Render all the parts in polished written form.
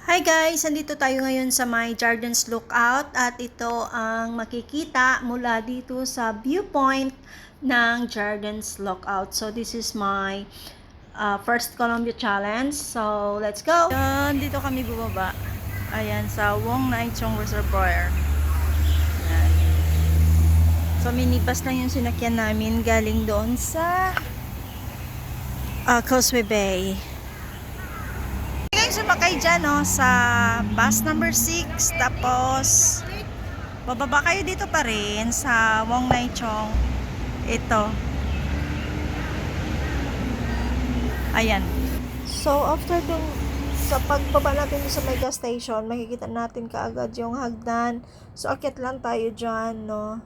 Hi guys! Andito tayo ngayon sa my Jardins Lookout at ito ang makikita mula dito sa viewpoint ng Jardins Lookout. So this is my first Columbia Challenge. So let's go! Yan, dito kami bumaba. Ayan, sa Wong Nai Chong Reservoir. Ayan. So minibus lang yung sinakyan namin galing doon sa Causeway Bay. Sumakay dyan sa bus number 6, tapos bababa kayo dito pa rin sa Wong Nai Chong. Ito, ayan. So after dun, sa pagbaba natin sa may gas station, makikita natin kaagad yung hagdan. So akyat lang tayo dyan, no.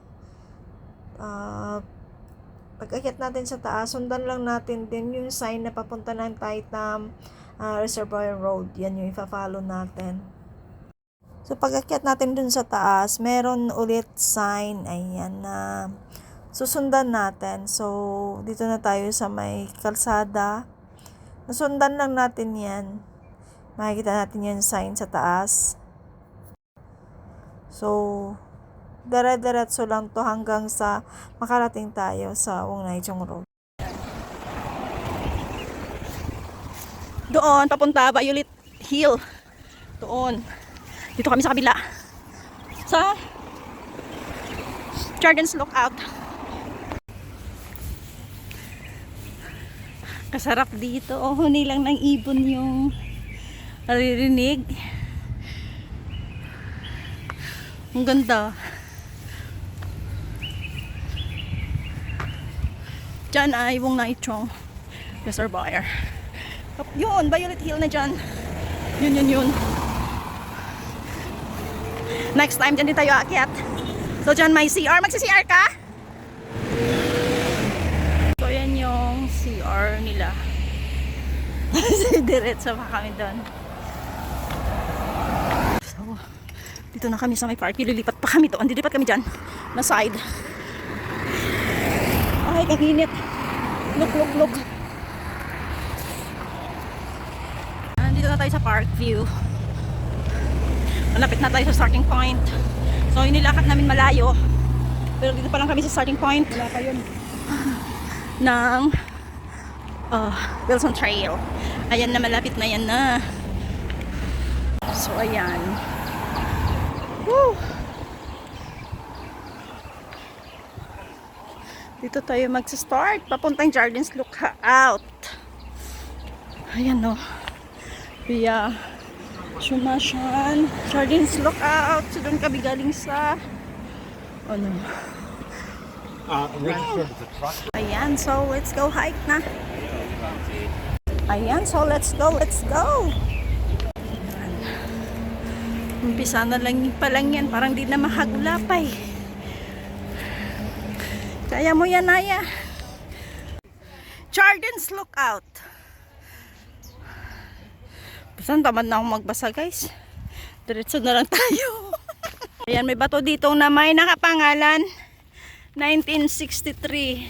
Pag akyat natin sa taas, sundan lang natin din yung sign na papunta ng Taitam Reservoir Road. Yan yung ipa-follow natin. So pag akyat natin dun sa taas, meron ulit sign, ayan na susundan natin. So dito na tayo sa may kalsada. Nasundan lang natin yan. Makikita natin yung sign sa taas. So dire-diretso lang to hanggang sa makarating tayo sa Wong Nai Chong Road. Doon, papunta Violet Hill. Doon. Dito kami sa kabila. Sa Jardins Lookout. Kasarap dito. Oh, huni lang ng ibon yung naririnig. Ang ganda. Diyan ay Wong Nai Chong Reservoir. Yun, Violet Hill na dyan. Yun. Next time, dyan din tayo aakyat. So, dyan may CR. Magsi-CR ka? So, yan yung CR nila. Diretso pa kami doon. So, dito na kami sa may park. Lilipat pa kami doon. Dilipat kami dyan. Na side. Ay, kaginit. Look. Dito na tayo sa park view. Malapit na tayo sa starting point. So inilakad namin malayo, pero dito pa lang kami sa starting point. Wala pa yun ng Wilson Trail. Ayan na, malapit na yan na. So ayan. Woo! Dito tayo magsa-start papuntang Jardins Lookout. Ayan no. Via Shumashan Jardins Lookout. So doon kami galing sa ano? Ayan, so let's go hike na. Ayan, so let's go. Umpisa na lang pa lang yan. Parang di na mahagulapay. Kaya mo yan, Naya. Jardins Lookout. Saan tamad na akong magbasa, guys. Diretso na lang tayo. Ayan, may bato dito na may nakapangalan 1963.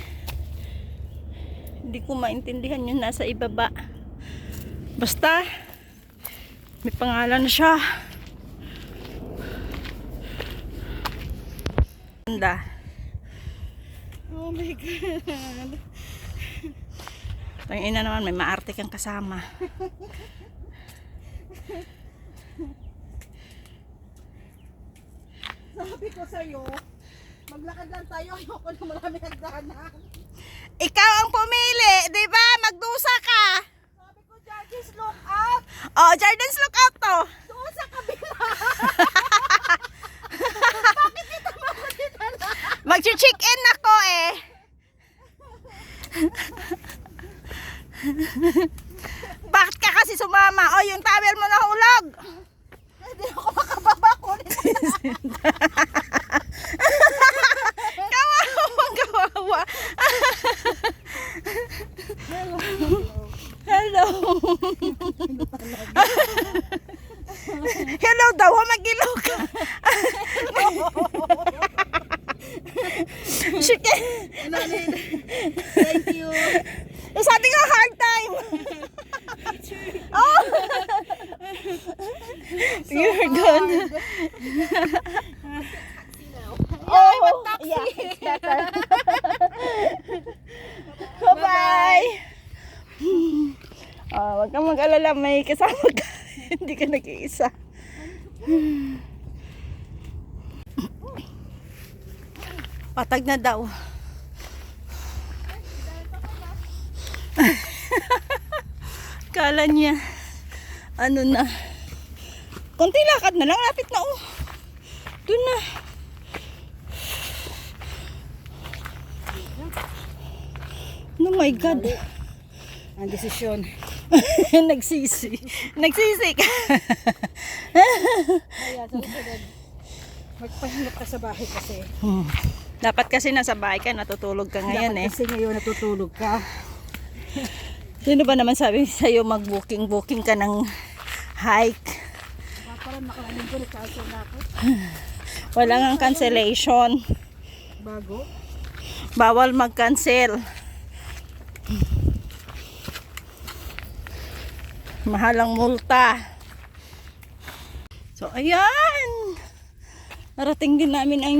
Hindi ko maintindihan yung nasa ibaba. Basta may pangalan siya. Ganda. Oh my God. Tangina naman, may maarte kang kasama. Sabi ko sa'yo, maglakad lang tayo. Ayoko na marami hagdanan. Ikaw ang pumili, di ba? Magdusa ka. Sabi ko, Jardins Lookout. Oh, Jardins Lookout to. Doon sa kabila. Bakit dito makakita? Mag-check in ako eh. Bakit ka kasi sumama? Oh, yung towel mo nahulog. Hindi ako makababa ko. Kawawa. Hello. Hello daw, mag-ilaw ka. Sige. Thank you. Sabi nga hard time. Oh. You're gonna... Oh, yeah, it's better. Bye-bye! Wag kang mag-alala, may kasama ka. Hindi ka nag-iisa. Patag na daw. Kala niya, ano na. Konti lakad na lang, lapit na oh. Doon na. Oh my God. Ang desisyon. Nagsisi. Nagsisi ka. Kaya sa susunod, magpahinga ka sa bahay kasi. Dapat kasi nasa bahay ka, natutulog ka ngayon Dapat eh. kasi ngayon natutulog ka. Sino ba naman sabi sa'yo mag-booking ka ng hike? Parang nakalanin ko, nag-cancel na ako. Wala nga cancellation. Bago. Bawal mag-cancel. Mahalang multa. So, ayan. Narating din namin ang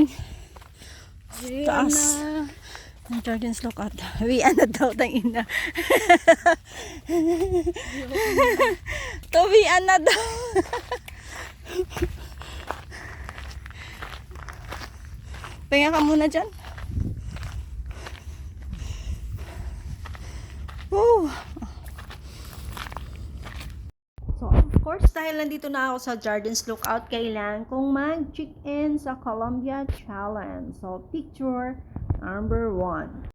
taas. Ang Jordan's Lookout. Uwian na daw tang ina. Tuwian na daw. Pahinga ka muna dyan. Woo. So, of course, dahil nandito na ako sa Jordan's Lookout, kailangan kong mag-check-in sa Columbia Challenge. So, picture number 1,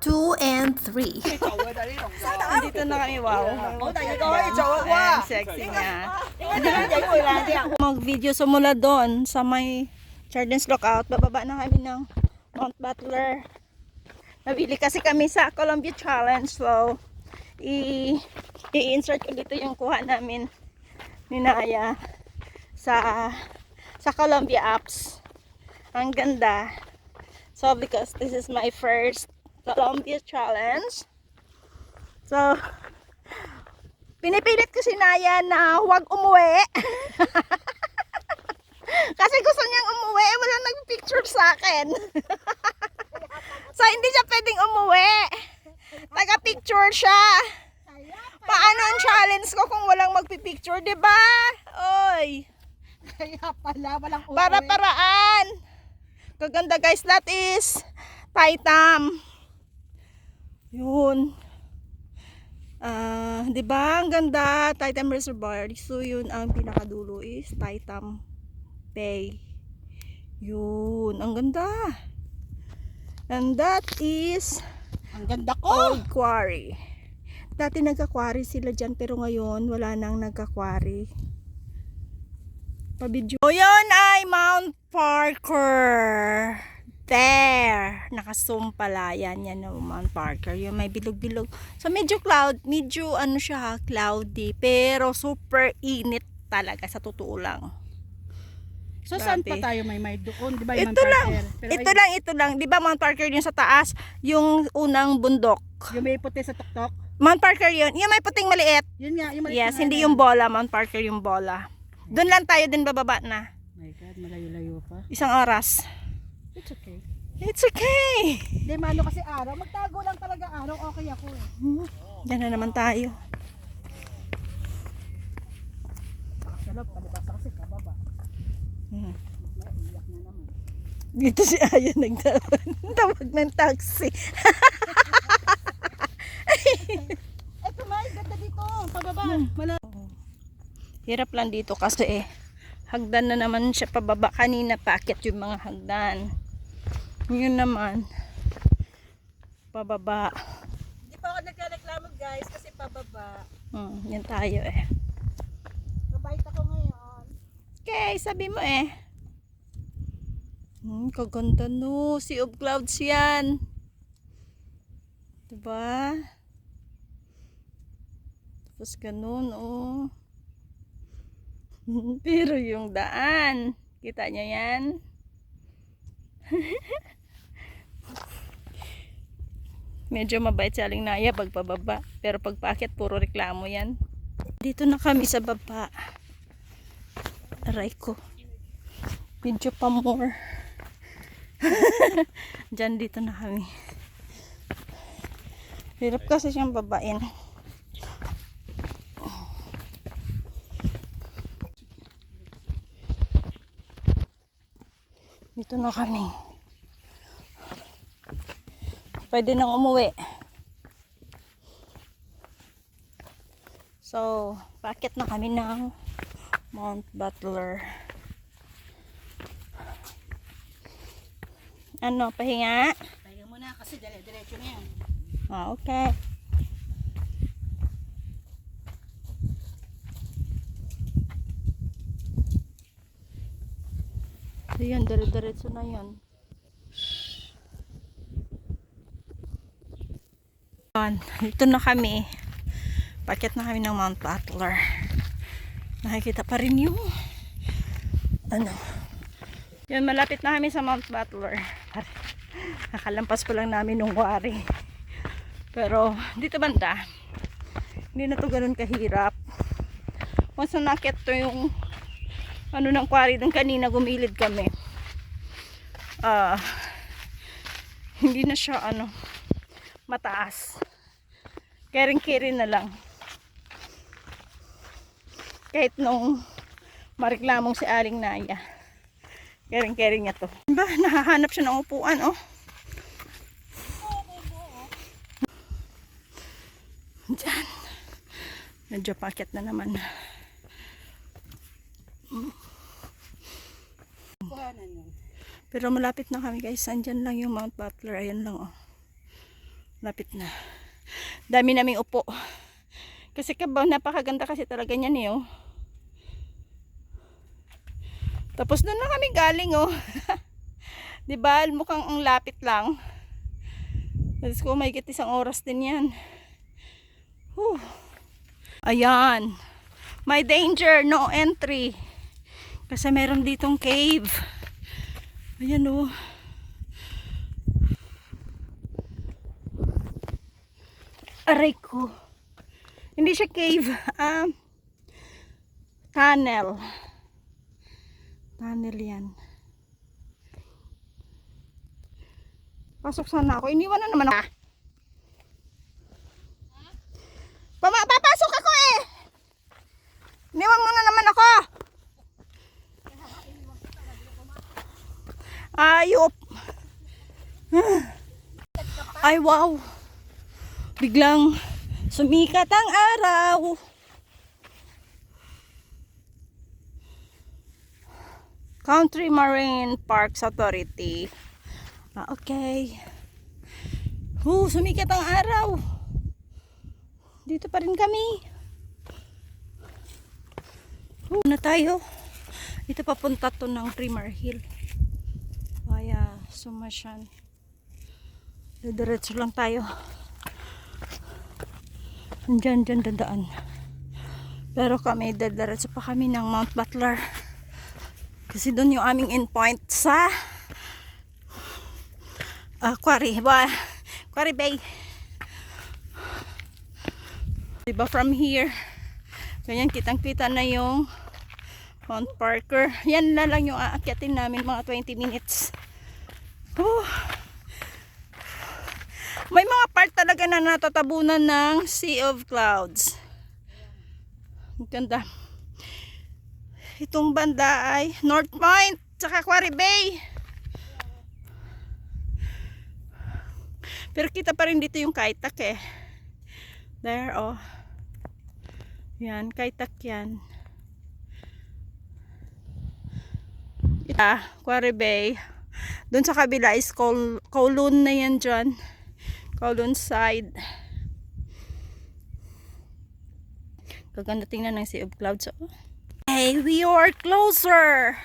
2, and 3. Nandito na kami, wow. Ayan, sexy nga. Mag-video sumula doon sa may Jordan's Lookout. Bababa na kami ng Mount Butler. Nabili kasi kami sa Columbia Challenge. So, i-insert ko dito yung kuha namin ni Naya sa Columbia apps. Ang ganda. So, because this is my first Columbia Challenge. So, pinipilit ko si Naya na huwag umuwi. Kasi gusto niyang umuwi, wala nagpicture sa akin. So, hindi siya pwedeng umuwi. Taga-picture siya. Paano ang challenge ko kung walang magpipicture, diba? Oy. Kaya pala, walang uwi. Para-paraan. Kaganda guys, that is Taitam. Yun. Diba? Ang ganda. Taitam Reservoir. So, yun ang pinakadulo is Taitam Bay. Yun. Ang ganda. And that is Ang ganda ko. Old Quarry. Dati nagka-quarry sila dyan, pero ngayon wala nang nagka-quarry. Pa-video. O yun ay Mount Parker. There. Naka-zoom pala. Yan yung Mount Parker. Yung may bilog-bilog. So medyo medyo ano siya, cloudy. Pero super init talaga sa totoo lang. So, saan pa Grabe. tayo may doon? Di ba yung Ito Mount lang. Parker? Pero Ito lang. Di ba Mount Parker yung sa taas? Yung unang bundok. yung may puti sa tuktok? Mount Parker yun. Yung may puting maliit. Yun nga, yung maliit Yes, na hindi ano. yung bola. Mount Parker yung bola. Doon lang tayo din bababa na. My God, malayo-layo pa. Isang oras. It's okay. It's okay. Hindi, mano kasi araw. Magtago lang talaga araw. Okay ako eh. Diyan na naman tayo. Sa loob, palibasa kasi kababa. Hmm. Iyak na naman. Dito si Aya nagtawag. Tawag ng taxi. Eh, kumain, ganda dito. Pababa. Hirap lang dito kasi hagdan na naman siya pababa. Kanina paakyat yung mga hagdan. Yun naman. Pababa. Hindi pa ako nagreklamo guys kasi pababa. Yan tayo eh. Mabait ako ngayon. Okay, sabi mo eh. Kaganda no. Sea of Clouds yan. Diba? Tapos ganun oh. Pero yung daan. Kita nyo yan? Medyo mabait si Aling Naya pag pababa. Pero pag paakyat puro reklamo yan. Dito na kami sa baba. Aray ko. Video pa more. Diyan dito na kami. Hirap kasi siyang babain. Dito na kami. Pwede nang umuwi. So, packet na kami ng Mount Butler. Ano, pahinga? Pahinga muna kasi diretso na yan. Ah, okay. So, yan, dire-diretso na yan. Ito na kami. Packet na kami ng Mount Butler. Nakikita pa rin yung ano. Yun, malapit na kami sa Mount Butler. Nakalampas pa lang namin nung quarry. Pero dito banda, hindi na to ganun kahirap. Once na nakit to yung ano ng quarry, dun kanina gumilid kami. Hindi na siya ano mataas. Kering-kering na lang. Kahit nung mareklamong si Aling Naya, kering-kering niya to. Diba? Nahahanap siya ng upuan, oh. Diyan. Medyo packet na naman. Pero malapit na kami, guys. Andyan lang yung Mount Butler. Ayan lang, oh. Lapit na. Dami naming upo. Kasi kabaw, napakaganda kasi talaga niyan eh, oh. Tapos doon na kami galing, oh. Diba? Mukhang ang lapit lang. Tapos ko, may isang oras din yan. Whew. Ayan. May danger, no entry. Kasi meron ditong cave. Ayan, oh. Aray ko. Hindi siya cave. Tunnel. Tunnel yan. Pasok sana ako. Iniwan na naman ako. Papasok ako eh. Iniwan mo na naman ako. Ayop. Ay wow. Biglang sumikat ang araw. Country Marine Parks Authority. Okay. Sumikat ang araw. Dito pa rin kami. Na tayo. Ito papunta to ng Primar Hill. Via Sumasyan. Diretso lang tayo. Diyan dadaan. Pero kami, diretso pa kami ng Mount Butler. Kasi doon yung aming endpoint sa Quarry Bay. Diba from here, ganyan kitang-kita na yung Mount Parker. Yan na lang yung aakyatin namin, mga 20 minutes. May mga part talaga na natatabunan ng Sea of Clouds. Ang ganda. Itong banda ay North Point tsaka Quarry Bay. Pero kita pa rin dito yung Kaitak eh. There, oh. Yan, Kaitak yan. Quarry Bay. Doon sa kabila is Kowloon na yan dyan. Kowloon side. Gaganda tingnan ng Sea of Clouds. Oh. Hey, we are closer.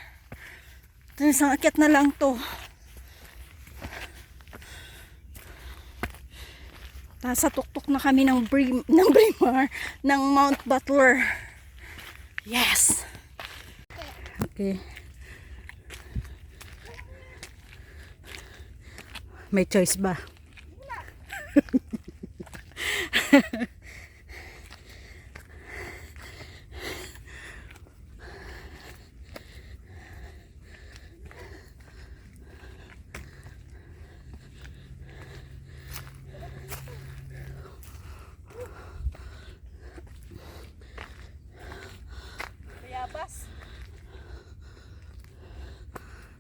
Ito isang akyat na lang to. Nasa tuktok na kami ng Braemar, ng Mount Butler. Yes. Okay. May choice ba?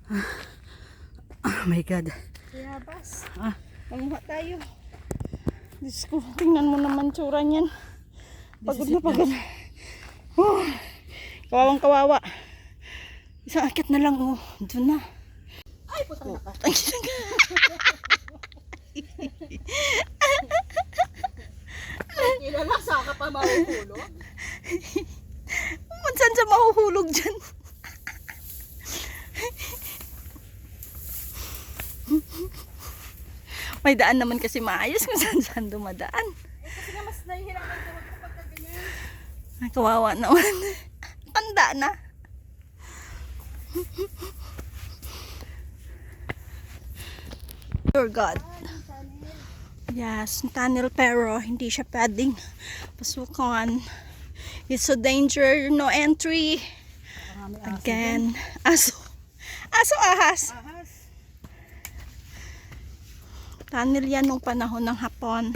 Oh my God. Kaya bas. Ah. Manguha tayo. Diyos ko, tingnan mo naman tsura niyan. Pagod na pagod. Kawawang kawawa. Isang akit na lang, oh. Doon na. Ay, putang na ka. Kilala sa ka pa mahuhulog? Saan siya mahuhulog dyan? May daan naman kasi maayos kung saan dumadaan. Kasi nga mas nahihirapan ko pagka ganyan. Ay, kawawa naman. Tanda na. Your God. Yes, tunnel pero hindi siya pwedeng pasukan. It's so danger, no entry. Again. Aso. Aso ahas. Ahas. Tunnel yan nung panahon ng Hapon.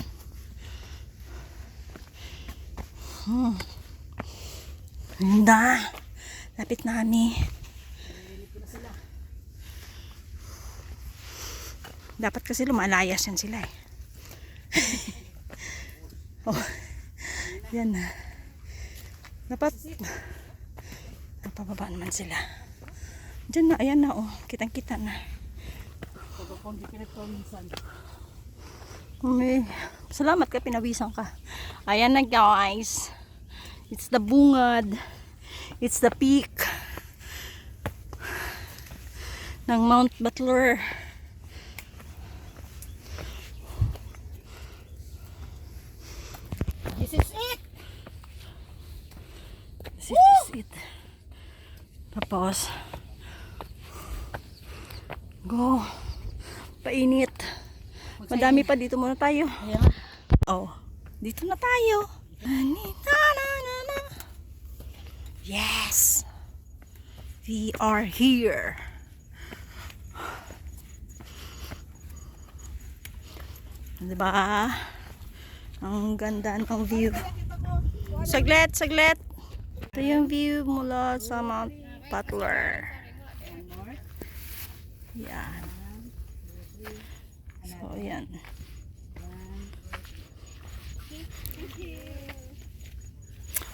Na. Lapit na kami. Dapat kasi lumalayas yan sila eh. Oh. Yan na. Dapat napababa naman sila. Diyan na, ayan na oh. Kitang-kita na. May, salamat ka, pinawisan ka. Ayan na guys. It's the bungad. It's the peak ng Mount Butler. This is it. This is it. Tapos go. Painit. Madami pa, dito muna tayo. Ayan. Oh, dito na tayo. Yes. We are here. Diba? Ang ganda ng view. Saglit, saglit. Ito yung view mula sa Mount Butler. Yan. So, yan.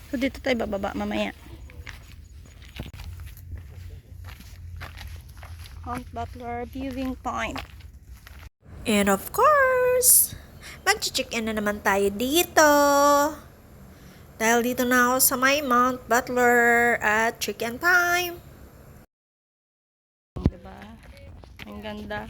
So, dito tayo bababa mamaya. Mount Butler viewing point. And of course, mag-check-in na naman tayo dito. Dahil dito na ako sa may Mount Butler at check-in time. Diba? Ang ganda.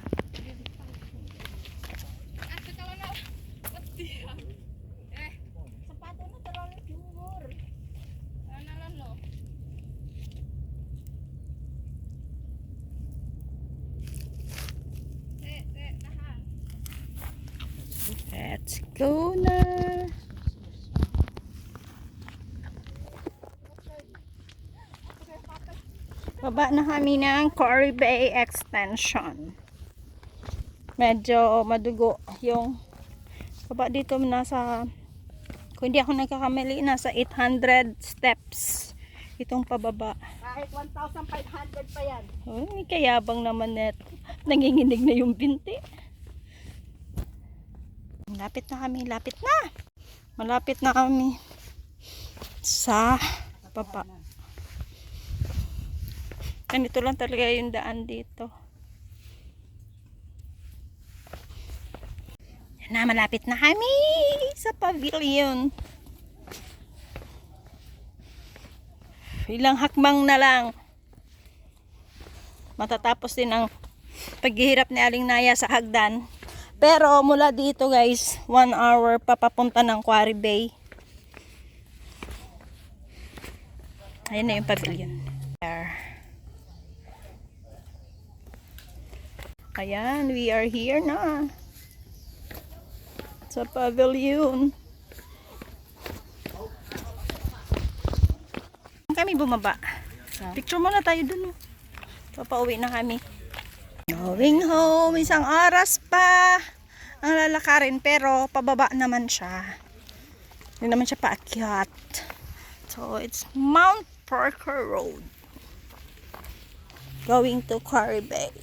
Let's go na. Baba na kami ng Quarry Bay Extension. Medyo madugo yung baba dito, nasa, kung hindi ako nagkakamali, nasa 800 steps itong pababa. Kahit 1,500 pa yan. Oh, kayabang naman net. Nanginginig na yung binti. Lapit na kami, lapit na. Malapit na kami sa baba. Ganito lang talaga yung daan dito. Yan na, malapit na kami sa pavilion. Ilang hakbang na lang. Matatapos din ang paghihirap ni Aling Naya sa hagdan. Pero mula dito guys, 1 hour papapunta ng Quarry Bay. Ayan na yung pavilion. There. Ayan, we are here na. Sa pavilion. Kami bumaba. Picture muna tayo dun. Papauwi na kami. Going home, isang oras pa ang lalakarin, pero pababa naman siya. Hindi naman siya paakyat. So, it's Mount Parker Road. going to Quarry Bay.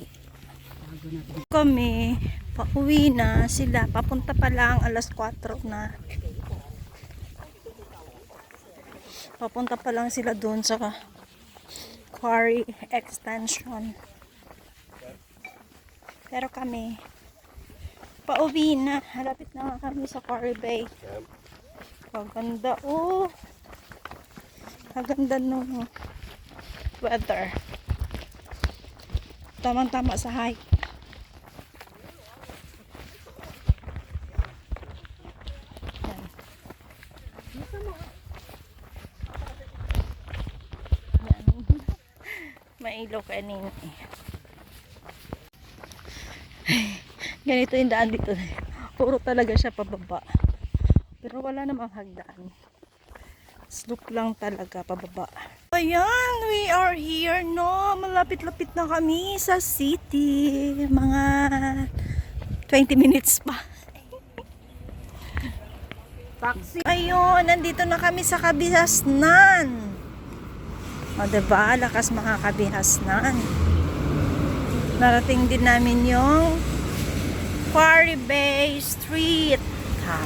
Kami, pauwi na sila. Papunta pa lang, alas 4 na. Papunta pa lang sila doon sa Quarry Extension. Pero kami, pauwi na. Halapit na nga kami sa Quarry Bay. Maganda, oh. Maganda nung weather. Tamang-tama sa hike. Yan. Yan. May ilaw kanina eh. Ganito yung daan dito. Puro talaga siya pababa. Pero wala namang hagdan. Slope lang talaga pababa. Ayan, we are here, no? Malapit-lapit na kami sa city. Mga 20 minutes pa. Taxi. Ayun, nandito na kami sa Kabihasnan. O, diba? Lakas mga Kabihasnan. Narating din namin yung Quarry Bay Street. Ha.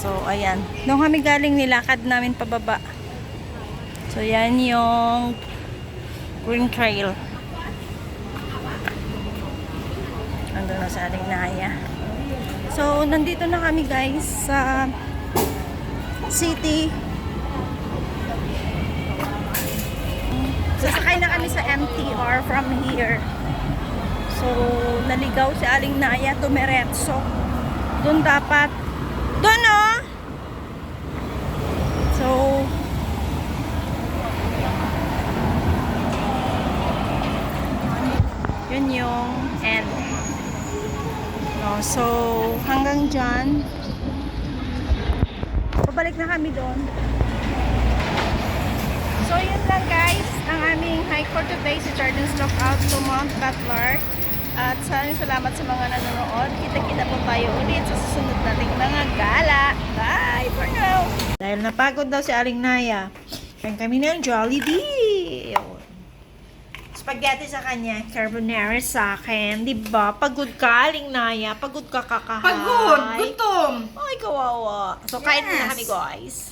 So, ayan. Doon kami galing, nilakad namin pababa. So, yan yung Green Trail. Ando na sa ating Naya. So, nandito na kami guys sa city. Sasakay na kami sa MTR from here. So, naligaw si Aling Naya, tumiretso. Doon dapat. Doon, oh! So, yun yung end. No, so, hanggang dyan. Pabalik na kami doon. So, yun lang guys. Ang aming hike for today sa Jordan's Lookout to Mount Butler. At salamat sa mga nanonood. Kita-kita po tayo ulit sa susunod nating mga gala. Bye for now! Dahil napagod daw si Aling Naya, kain kami ng Jollibee. Spaghetti sa kanya, carbonara sa akin. Diba? Pagod ka, Aling Naya. Pagod ka kakahay. Pagod! Gutom! Ay, kawawa. So, kain na kami guys.